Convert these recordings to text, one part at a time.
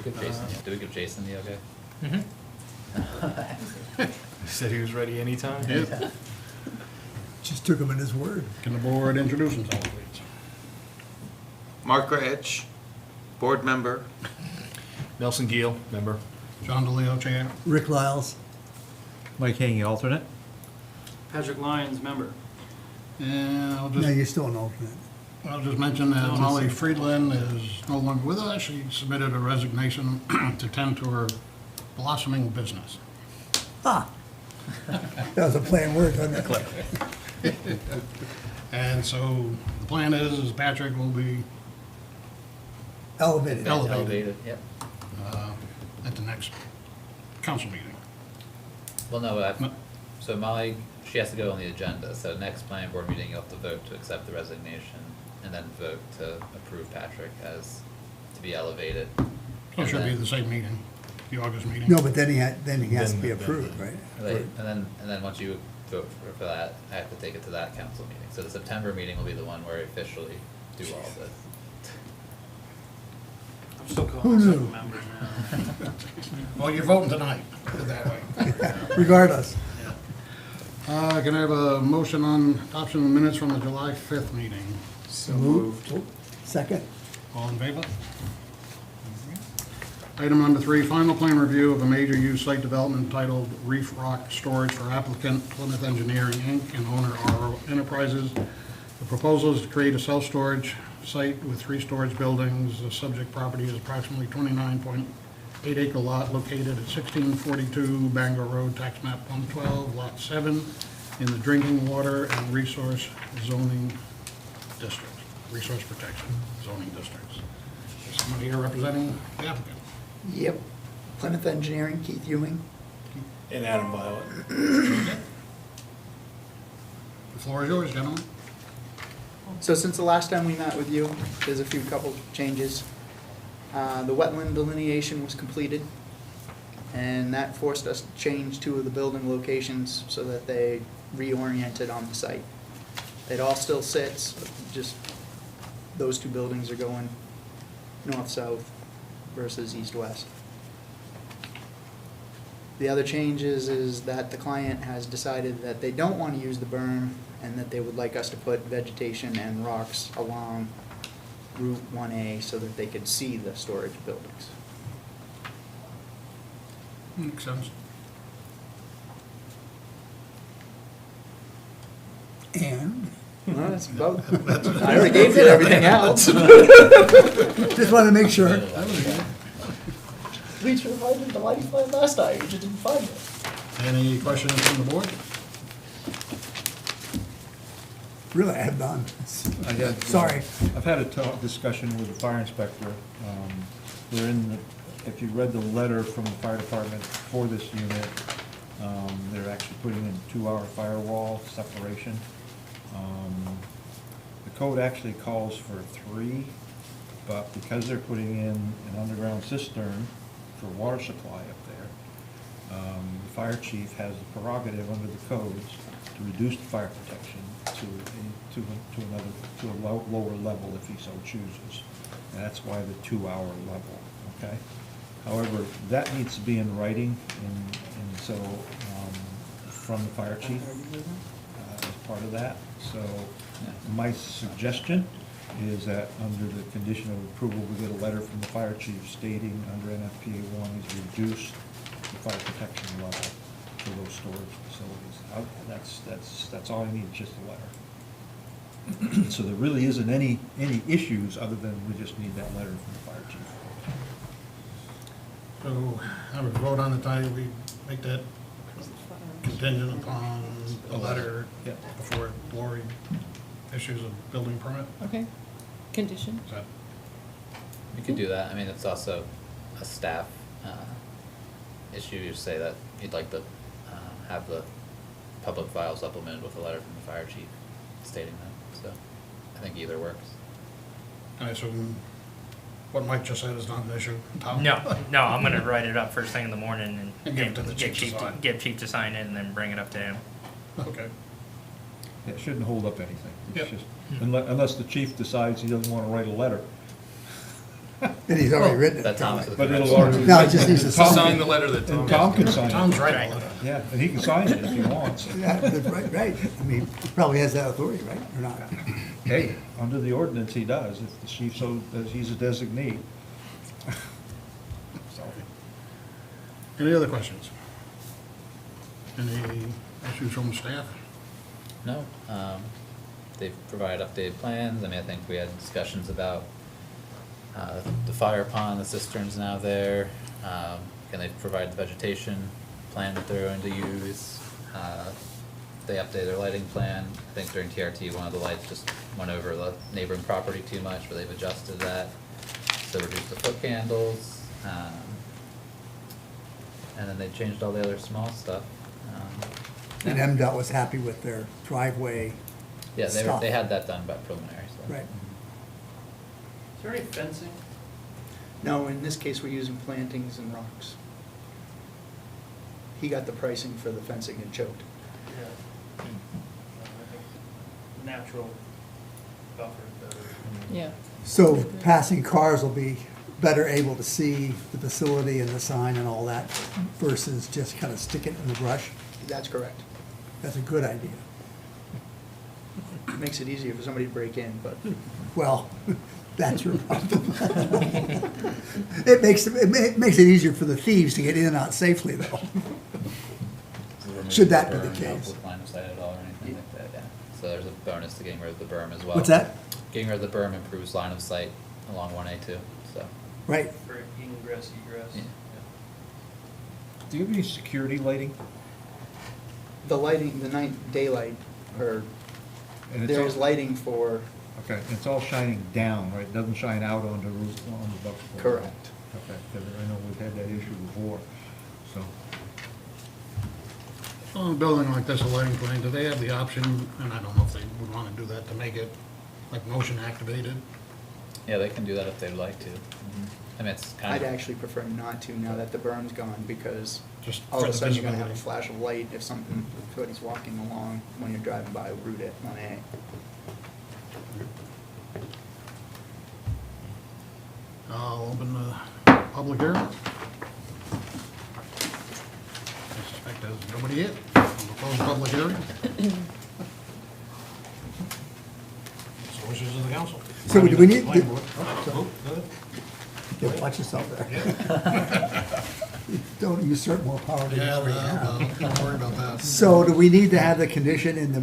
Do we give Jason the okay? Mm-hmm. He said he was ready anytime. Yeah. Just took him at his word. Can the board introduce themselves, please? Mark Rich, board member. Nelson Gill, member. John DeLeo, chair. Rick Lyles. Mike Haney, alternate. Patrick Lyons, member. And No, you're still an alternate. I'll just mention that Molly Friedland is no longer with us. She submitted a resignation to tend to her blossoming business. Ah. That was a planned word, wasn't it? And so the plan is Patrick will be Elevated. elevated Yep. at the next council meeting. Well, no, No. so Molly, she has to go on the agenda, so next planning board meeting, you'll have to vote to accept the resignation, and then vote to approve Patrick as, to be elevated. So And it should be then- the same meeting, the August meeting. No, but then he has to be Then- approved, right? Right, and then once you vote for that, I have to take it to that council meeting. So the September meeting will be the one where I officially do all of this. I'm still Who calling myself knew? a member now. Well, you're voting tonight, put it that way. Regardless. Can I have a motion on adoption of minutes from the July 5th meeting? So moved. Second. All in favor? Item number 3, final plan review of a major use site development titled Reef Rock Storage for applicant Plymouth Engineering, Inc. and owner RO Enterprises. The proposal is to create a self-storage site with 3 storage buildings. The subject property is approximately 29.8 acre lot located at 1642 Bangor Road, tax map 112, lot 7, in the drinking water and resource zoning district, resource protection zoning districts. Is someone here representing the applicant? Yep. Plymouth Engineering, Keith Ewing. And Adam Violet. The floor is yours, gentlemen. So since the last time we met with you, there's a couple changes. The wetland delineation was completed, and that forced us to change 2 of the building locations so that they reoriented on the site. It all still sits, just those 2 buildings are going north-south versus east-west. The other change is that the client has decided that they don't want to use the berm and that they would like us to put vegetation and rocks along Route 1A so that they could see the storage buildings. Makes sense. And Well, that's about, I already gave you everything else. just want to make sure. Reached for the lighting plan last time, you just didn't find it. Any questions from the board? Really, I have none. I had, Sorry. I've had a discussion with the fire inspector. They're in the, if you read the letter from the fire department for this unit, they're actually putting in 2-hour firewall separation. The code actually calls for 3, but because they're putting in an underground cistern for water supply up there, the fire chief has the prerogative under the codes to reduce the fire protection to a lower level if he so chooses. And that's why the 2-hour level, okay? However, that needs to be in writing, and so, from the fire chief, as part of that. So, my suggestion is that under the condition of approval, we get a letter from the fire chief stating under NFPA 1, he's reduced the fire protection level for those storage facilities. That's all I need, just a letter. So there really isn't any issues other than we just need that letter from the fire chief. So, I would vote on the title, we make that contingent upon a letter Yep. before Lori issues a building permit. Okay, condition. Is that, You could do that, I mean, it's also a staff, issue, you say that you'd like to, have the public file supplemented with a letter from the fire chief stating that, so I think either works. I assume what Mike just said is not an issue, Tom? No, I'm gonna write it up first thing in the morning And give it to the get chief to sign. get chief to sign it and then bring it up to him. Okay. It shouldn't hold up anything. It's Yep. just, unless the chief decides he doesn't want to write a letter. And he's already written it. That Thomas is. But it'll correct. already. No, it just needs to Tom- Sign the letter that Tom And has. Tom can sign Tom's it. right. Letter. Yeah, and he can sign it if he wants. Yeah, right, right. I mean, he probably has that authority, right, or not? Hey, under the ordinance, he does, if the chief so, he's a designee. So, Any other questions? Any issues from staff? No, they've provided updated plans, I mean, I think we had discussions about, the fire pond, the cistern's now there. And they've provided the vegetation plan that they're going to use. They updated their lighting plan, I think during TRT, one of the lights just went over the neighboring property too much, but they've adjusted that. So reduced the foot candles, and then they changed all the other small stuff. And Yeah. MDOT was happy with their driveway. Yeah, stuff. they had that done by preliminary, so. Right. Is there any fencing? No, in this case, we're using plantings and rocks. He got the pricing for the fencing and choked. Yeah. Natural buffer better. Yeah. So passing cars will be better able to see the facility and the sign and all that versus just kind of stick it in the brush. That's correct. That's a good idea. Makes it easier for somebody to break in, but Well, that's your problem. It makes it easier for the thieves to get in and out safely, though. Should that be the Berm help case? with line of sight at all or anything like that, yeah. So there's a bonus to getting rid of the berm as well. What's that? Getting rid of the berm improves line of sight along 1A2, so. Right. For ingress, egress. Yeah. do you have any security lighting? the lighting, the night daylight, or And it's there's all- lighting for, Okay, it's all shining down, right? It doesn't shine out onto roof, on the buck. correct. Okay, 'cause I know we've had that issue before, so. On a building like this, a lighting plan, do they have the option, and I don't know if they would want to do that, to make it like motion activated? Yeah, they can do that if they'd like to. I mean, it's kind I'd of. actually prefer not to now that the berm's gone, because Just all for of a the sudden you're gonna have a visibility. flash of light if something, if somebody's walking along when you're driving by Route 1A. I'll open the public hearing. I suspect there's nobody yet. I'll close the public hearing. So wishes of the council. So do we need- Planning board. Oh, So- go ahead. Yeah, watch yourself there. Don't usurp more power than you Yeah, already have. no, don't worry about that. So do we need to have the condition in the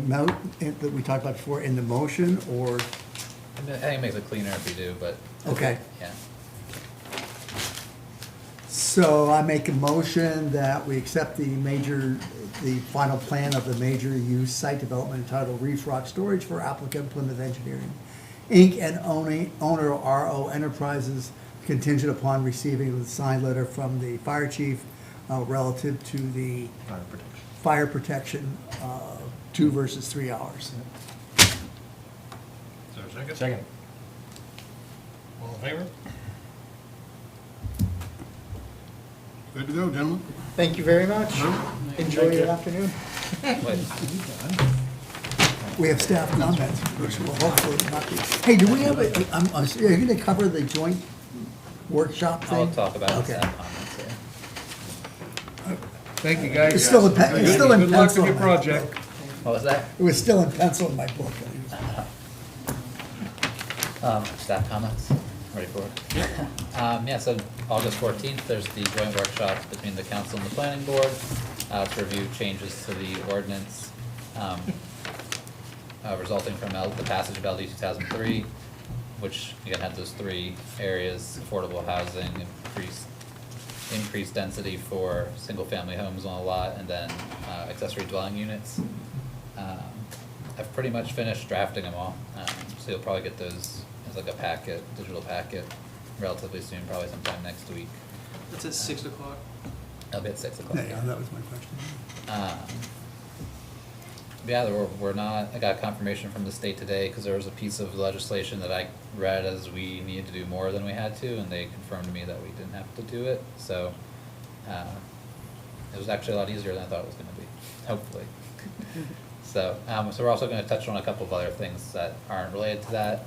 that we talked about before in the motion, or, I think it makes it cleaner if you do, but. okay. Yeah. So I make a motion that we accept the final plan of the major use site development entitled Reef Rock Storage for applicant Plymouth Engineering, Inc. and owner RO Enterprises, contingent upon receiving the signed letter from the fire chief relative to the Fire protection. fire protection, 2 versus 3 hours. Is there a second? Second. All in favor? Good to go, gentlemen. Thank you very much. Enjoy your afternoon. Wait, We have staff comments, which will hopefully not be. Hey, do we have are you going to cover the joint workshop thing? I'll talk about Okay. staff comments, yeah. Thank you, guys. It's still in it's still in Good luck pencil. with your in my book. project. What was that? It was still in pencil in my book. Staff comments, ready for it? Yeah, so August 14th, there's the joint workshop between the council and the planning board, to review changes to the ordinance, resulting from the passage of LD 2003, which again had those 3 areas: affordable housing, increased density for single-family homes on a lot, and then, accessory dwelling units. I've pretty much finished drafting them all, so you'll probably get those as like a packet, digital packet, relatively soon, probably sometime next week. It's at 6 o'clock. I'll be at 6 o'clock. Yeah, that was my question. Yeah, we're not, I got confirmation from the state today, because there was a piece of legislation that I read as we needed to do more than we had to, and they confirmed to me that we didn't have to do it, so, it was actually a lot easier than I thought it was gonna be, hopefully. So we're also gonna touch on a couple of other things that aren't related to that.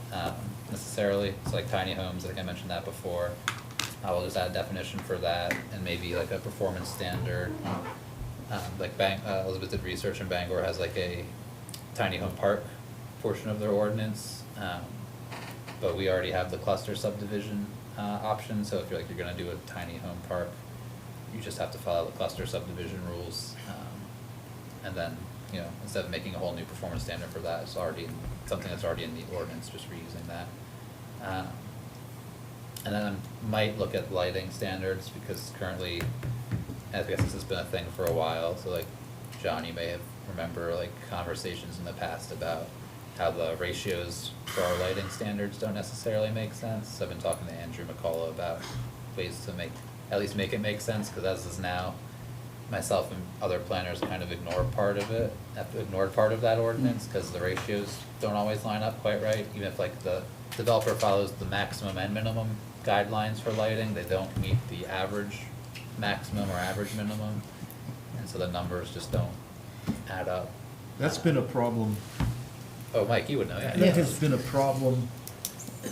necessarily. It's like tiny homes, like I mentioned that before. I will just add a definition for that and maybe like a performance standard. Like Elizabeth did research, and Bangor has like a tiny home park portion of their ordinance. But we already have the cluster subdivision option, so if you're gonna do a tiny home park, you just have to follow the cluster subdivision rules. And then, instead of making a whole new performance standard for that, it's already something that's already in the ordinance, just reusing that. And then I might look at lighting standards, because currently, I guess this has been a thing for a while, so like, John, you may remember like conversations in the past about how the ratios for our lighting standards don't necessarily make sense. So I've been talking to Andrew McCullough about ways to at least make it make sense, because as is now, myself and other planners kind of ignored part of that ordinance, because the ratios don't always line up quite right. Even if like the developer follows the maximum and minimum guidelines for lighting, they don't meet the average maximum or average minimum, and so the numbers just don't add up. That's been a problem. Oh, Mike, you would know, yeah. That has been a problem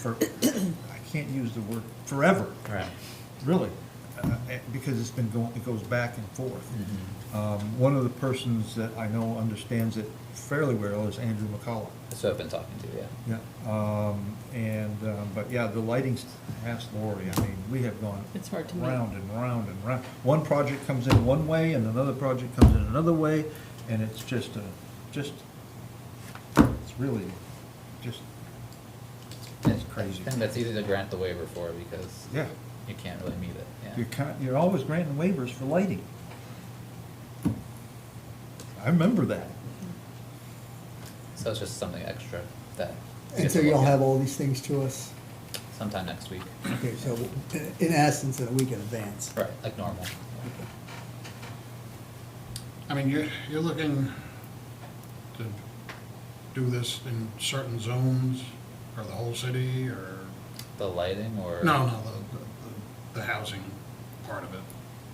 for, I can't use the word, forever. Right. Really, because it goes back and forth. Mm-hmm. One of the persons that I know understands it fairly well is Andrew McCullough. That's what I've been talking to, yeah. Yeah, but yeah, the lighting, ask Lori, I mean, we have gone It's hard to make. round and round and round. One project comes in one way and another project comes in another way, and it's it's really, it's crazy. And that's easy to grant the waiver for, because Yeah. you can't really meet it, yeah. You're always granting waivers for lighting. I remember that. So it's just something extra that. we And get so to you'll look at have all these things to us? sometime next week. Okay, so in essence, in a week in advance. Right, like normal. I mean, you're looking to do this in certain zones, or the whole city, or? The lighting, or? No, the housing part of it.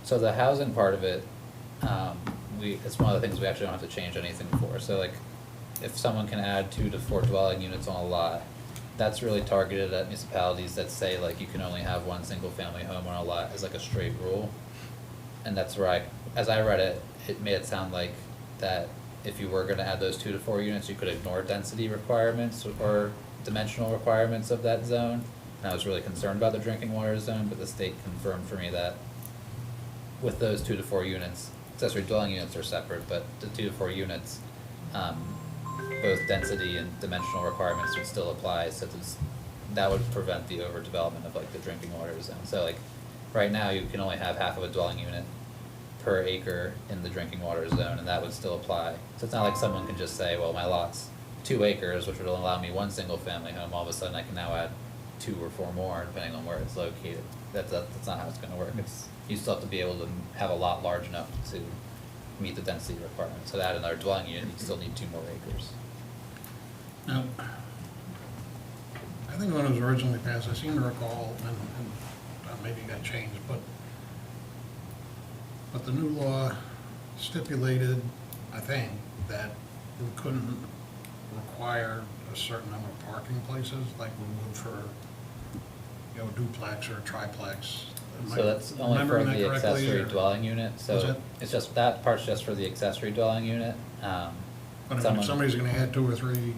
So the housing part of it, it's one of the things we actually don't have to change anything for. So like, if someone can add 2 to 4 dwelling units on a lot, that's really targeted at municipalities that say like you can only have one single family home on a lot as like a straight rule. And that's where as I read it, it made it sound like that if you were gonna add those 2 to 4 units, you could ignore density requirements or dimensional requirements of that zone. And I was really concerned about the drinking water zone, but the state confirmed for me that with those 2 to 4 units, accessory dwelling units are separate, but the 2 to 4 units, both density and dimensional requirements would still apply, so that would prevent the overdevelopment of like the drinking water zone. So like, right now, you can only have half of a dwelling unit per acre in the drinking water zone, and that would still apply. So it's not like someone can just say, well, my lot's 2 acres, which would allow me 1 single family home, all of a sudden I can now add 2 or 4 more, depending on where it's located. That's not how it's gonna work. You still have to be able to have a lot large enough to meet the density requirement. So to add another dwelling unit, you still need 2 more acres. Now, I think when it was originally passed, I seem to recall, and maybe it got changed, but the new law stipulated, I think, that we couldn't require a certain number of parking places like we would for, duplex or triplex. Am I So that's only for remembering that the correctly, accessory or- dwelling unit, Was so it? it's just, that part's just for the accessory dwelling unit. But I mean, Someone- if somebody's gonna add 2 or 3,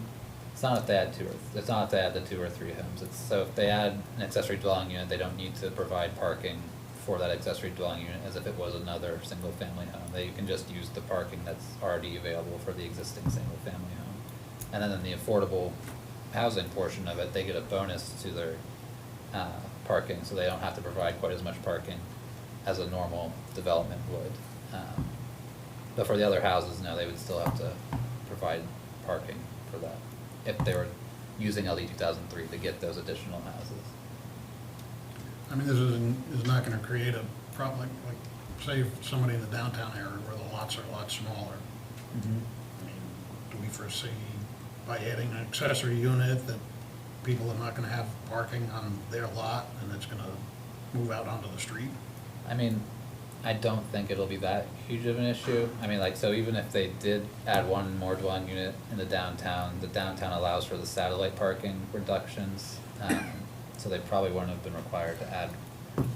It's not if they add it's not if they add the 2 or 3 homes. So if they add an accessory dwelling unit, they don't need to provide parking for that accessory dwelling unit as if it was another single family home. They can just use the parking that's already available for the existing single family home. And then in the affordable housing portion of it, they get a bonus to their parking, so they don't have to provide quite as much parking as a normal development would. But for the other houses, no, they would still have to provide parking for that, if they were using LD 2003 to get those additional houses. I mean, this is not gonna create a problem, like, say, if somebody in the downtown area where the lots are a lot smaller. I mean, do we foresee by adding an accessory unit that people are not gonna have parking on their lot and it's gonna move out onto the street? I mean, I don't think it'll be that huge of an issue. I mean, like, so even if they did add 1 more dwelling unit in the downtown allows for the satellite parking reductions. So they probably wouldn't have been required to add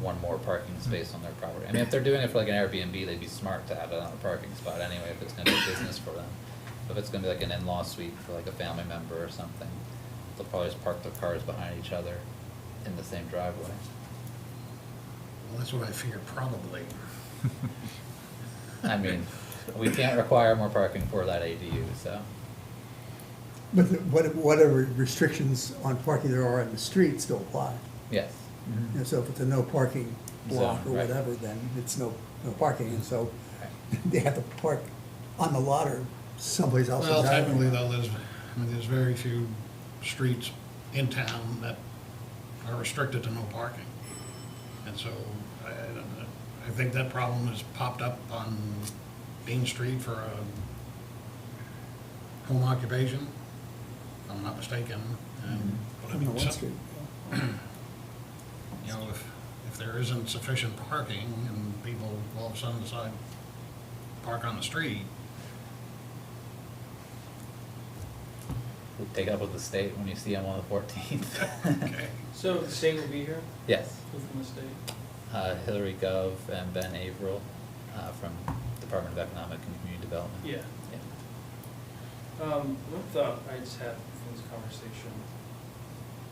one more parking space on their property. I mean, if they're doing it for like an Airbnb, they'd be smart to add another parking spot anyway, if it's gonna be business for them. If it's gonna be like an in-law suite for like a family member or something, they'll probably just park their cars behind each other in the same driveway. Well, that's what I figured, probably. I mean, we can't require more parking for that ADU, so. But whatever restrictions on parking there are in the street still apply. Yes. And so if it's a no parking block or Zone, right. whatever, then it's no parking, and so Right. they have to park on the lot or someplace else. Well, in the technically driveway. though, there's very few streets in town that are restricted to no parking. And so I think that problem has popped up on Main Street for a home occupation, if I'm not mistaken. And but I On mean, One Street. you know, if there isn't sufficient parking and people all of a sudden decide to park on the street, We'll take it up with the state when you see them on the 14th. okay. So the state will be here? Yes. Who from the state? Hillary Gov and Ben Averill from Department of Economic and Community Development. Yeah. One thought I just had from this conversation,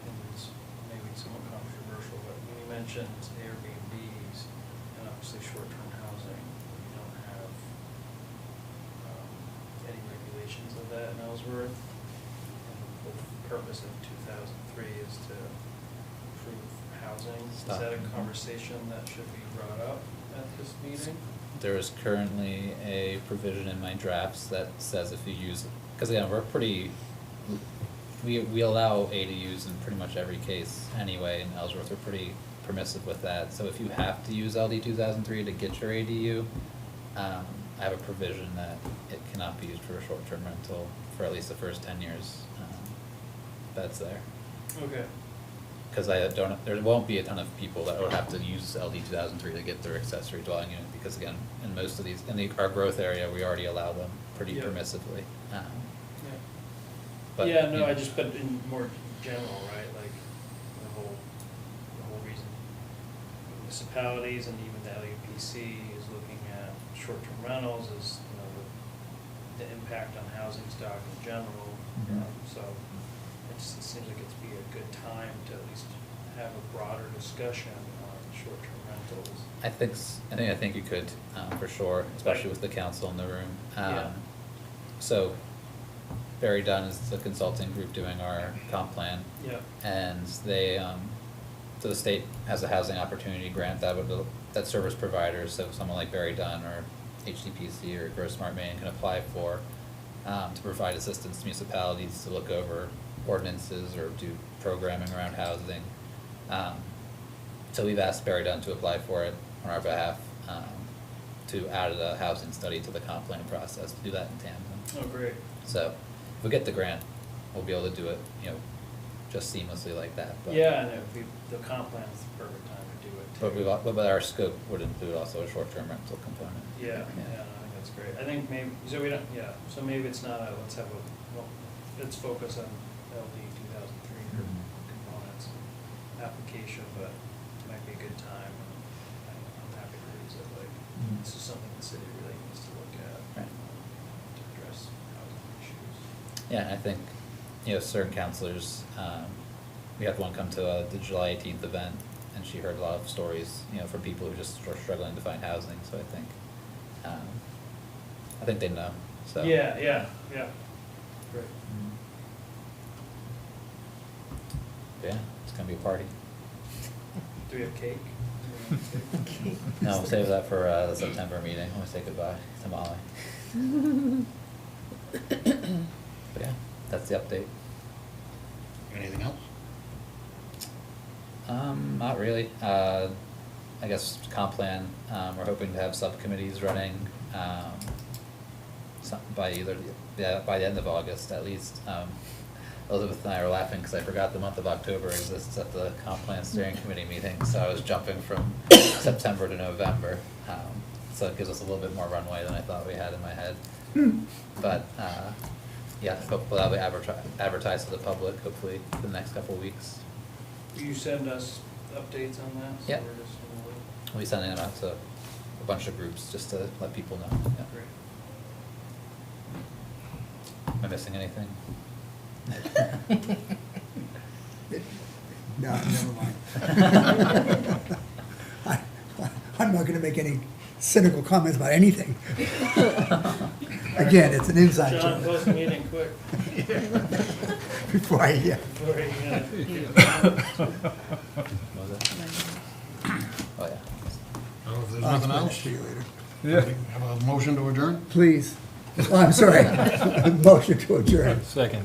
and it's maybe somewhat controversial, but when you mentioned Airbnbs and obviously short-term housing, we don't have any regulations of that in Ellsworth. And the purpose of 2003 is to improve housing. Stop. Is that a conversation that should be brought up at this meeting? There is currently a provision in my drafts that says if you use, because again, we're pretty, we allow ADUs in pretty much every case anyway, in Ellsworth, we're pretty permissive with that. So if you have to use LD 2003 to get your ADU, I have a provision that it cannot be used for a short-term rental for at least the first 10 years. That's there. Okay. Because there won't be a ton of people that would have to use LD 2003 to get their accessory dwelling unit, because again, in most of these, our growth area, we already allow them pretty Yeah. permissively. Yeah. But, Yeah, you no, know, I just, but in more general, right, like, the whole reason municipalities and even the LUPC is looking at short-term rentals is, the impact on housing stock in general. Mhm. So it seems like it'd be a good time to at least have a broader discussion on short-term rentals. I think you could, for sure, especially with the council in the room. Yeah. So Barry Dunn is the consulting group doing our comp plan. Yeah. And they, so the state has a housing opportunity grant that service providers, so someone like Barry Dunn or HDPC or Grow Smart Maine can apply for, to provide assistance to municipalities to look over ordinances or do programming around housing. So we've asked Barry Dunn to apply for it on our behalf, to add a housing study to the comp plan process, to do that in tandem. Oh, great. So if we get the grant, we'll be able to do it, just seamlessly like that, but. Yeah, and the comp plan is the perfect time to do it too. But our scope would include also a short-term rental component. Yeah, I think that's great. I think maybe, so maybe it's not let's focus on LD 2003 components application, but it might be a good time. I'm happy to use it, this is something the city really needs to look at. Right. To address housing issues. Yeah, I think, certain counselors, we had one come to the July 18th event, and she heard a lot of stories, from people who just are struggling to find housing, so I think they know, so. Yeah, great. Yeah, it's gonna be a party. Do we have cake? No, we'll save that for the September meeting, when we say goodbye to Molly. But yeah, that's the update. Anything else? Not really. I guess comp plan, we're hoping to have subcommittees running, by the end of August at least. Elizabeth and I were laughing because I forgot the month of October exists at the comp plan steering committee meeting, so I was jumping from September to November. So it gives us a little bit more runway than I thought we had in my head. But, yeah, hopefully that'll be advertised to the public, hopefully, for the next couple of weeks. you send us updates on that? So Yeah. we're just in the loop? We'll be sending it out to a bunch of groups just to let people know. Yeah. Great. Am I missing anything? No, never mind. I'm not gonna make any cynical comments about anything. Again, it's an inside John, joke. post the meeting quick. Before I, yeah. Before you, What was it? Oh, yeah. So if there's I'll nothing explain it else, to you later. have a motion to adjourn? Please. Oh, I'm sorry. Motion to adjourn. Second.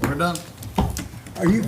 We're done. Are you?